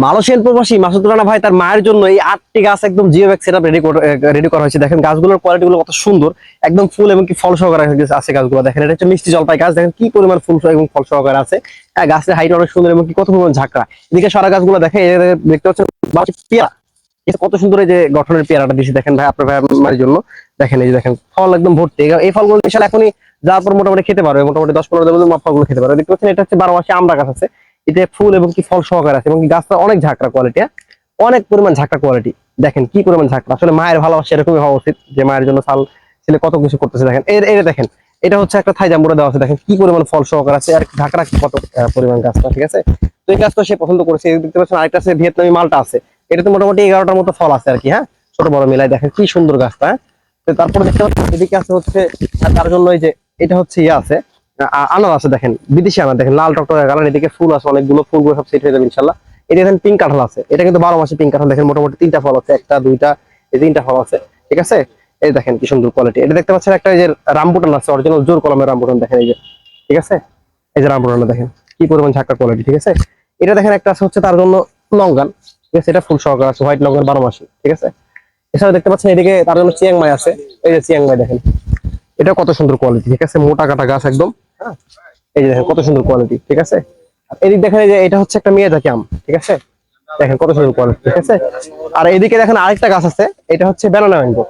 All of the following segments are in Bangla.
মালয়েশিয়ান প্রবাসী মাসুদ রানা ভাই তার মায়ের জন্য এই 8টি গাছ একদম জিও ব্যাগ সেটআপ রেডি করা হয়েছে। দেখেন গাছগুলোর কোয়ালিটি গুলো কত সুন্দর, একদম ফুল এবং কি ফল সহকারে আছে গাছগুলো। দেখেন এটা হচ্ছে মিষ্টি জলপাই গাছ, দেখেন কি পরিমাণ ফুল এবং ফল সহকারে আছে। হ্যাঁ, গাছের হাইট অনেক সুন্দর এবং কি কত পরিমাণ ঝাঁকড়া। এদিকে সারা গাছগুলো দেখেন, দেখতে পাচ্ছেন পেয়ারা, এটা কত সুন্দর এই যে গঠনের পেয়ারাটা দিয়েছি দেখেন ভাই আপনার ভাই মায়ের জন্য। দেখেন এই যে দেখেন ফল একদম ভর্তি, এই ফলগুলো বিশাল এখনই যাওয়ার পর মোটামুটি খেতে পারবে, মোটামুটি 10-15 দিনের মধ্যে ফলগুলো খেতে পারবে। দেখতে পাচ্ছেন এটা হচ্ছে 12 মাসে আমরা গাছ আছে, এতে ফুল এবং কি ফল সহকারে আছে এবং গাছটা অনেক ঝাঁকড়া কোয়ালিটি, অনেক পরিমাণ ঝাঁকড়া কোয়ালিটি। দেখেন কি পরিমাণ ঝাঁকড়া, আসলে মায়ের ভালোবাসা এরকমই হওয়া উচিত, যে মায়ের জন্য সাল ছেলে কত কিছু করতেছে। দেখেন এর দেখেন এটা হচ্ছে একটা থাই জাম্বুরা দেওয়া আছে, দেখেন কি পরিমাণ ফল সহকারে আছে আর ঝাঁকড়া কত পরিমাণ গাছটা, ঠিক আছে। তো এই গাছটা সে পছন্দ করেছে। দেখতে পাচ্ছেন আরেকটা আছে ভিয়েতনামি মালটা আছে, এটাতে মোটামুটি 11টার মতো ফল আছে আর কি। হ্যাঁ, ছোট বড় মিলাই দেখেন কি সুন্দর গাছটা। হ্যাঁ, তো তারপরে দেখতে পাচ্ছেন এদিকে আছে হচ্ছে তার জন্য এই যে এটা হচ্ছে ইয়ে আছে, আনার আছে দেখেন, বিদেশি আনার দেখেন লাল টকটকে কালার, এদিকে ফুল আছে অনেকগুলো, ফুলগুলো সব সেট হয়ে যাবে ইনশাল্লাহ। এটা দেখেন পিঙ্ক কাঁঠাল আছে, এটা কিন্তু 12 মাসে পিঙ্ক কাঁঠাল। দেখেন মোটামুটি 3টা ফল আছে, একটা দুইটা এই 3টা ফল আছে, ঠিক আছে। এই দেখেন কি সুন্দর কোয়ালিটি। এটা দেখতে পাচ্ছেন একটা এই যে রামবুটান আছে, অরিজিনাল জোর কলমের রামবুটান, দেখেন এই যে, ঠিক আছে। এই যে রামবুটানটা দেখেন কি পরিমাণ ঝাঁকড়া কোয়ালিটি, ঠিক আছে। এটা দেখেন একটা আছে হচ্ছে তার জন্য লঙ্গান, ঠিক আছে, এটা ফুল সহকারে আছে, হোয়াইট লঙ্গান 12 মাসি, ঠিক আছে। এছাড়া দেখতে পাচ্ছেন এদিকে তার জন্য চিয়াংমাই আছে, এই যে চিয়াংমাই দেখেন, এটা কত সুন্দর কোয়ালিটি, ঠিক আছে, মোটা কাটা গাছ একদম। হ্যাঁ, এই যে দেখেন কত সুন্দর কোয়ালিটি, ঠিক আছে। আর এদিকে দেখেন এই যে এটা হচ্ছে একটা মিয়াজাকি আম, ঠিক আছে, দেখেন কত সুন্দর কোয়ালিটি, ঠিক আছে। আর এদিকে দেখেন আরেকটা গাছ আছে, এটা হচ্ছে ব্যানানা ম্যাঙ্গো,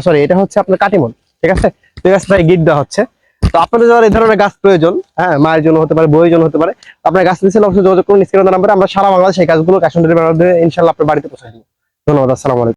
সরি এটা হচ্ছে আপনার কাটিমন, ঠিক আছে। তো গাছ প্রায় গিট দেওয়া হচ্ছে। তো আপনাদের যারা এই ধরনের গাছ প্রয়োজন, হ্যাঁ, মায়ের জন্য হতে পারে, বইয়ের জন্য হতে পারে, আপনার গাছ নিচ্ছেন অবশ্যই যোগাযোগ করুন স্ক্রিনে নাম্বারে। আমরা সারা বাংলাদেশ এই গাছগুলো ক্যাশ অন ডেলিভারি ইনশাল্লাহ আপনার বাড়িতে পৌঁছে দিব। ধন্যবাদ, আসসালামু আলাইকুম।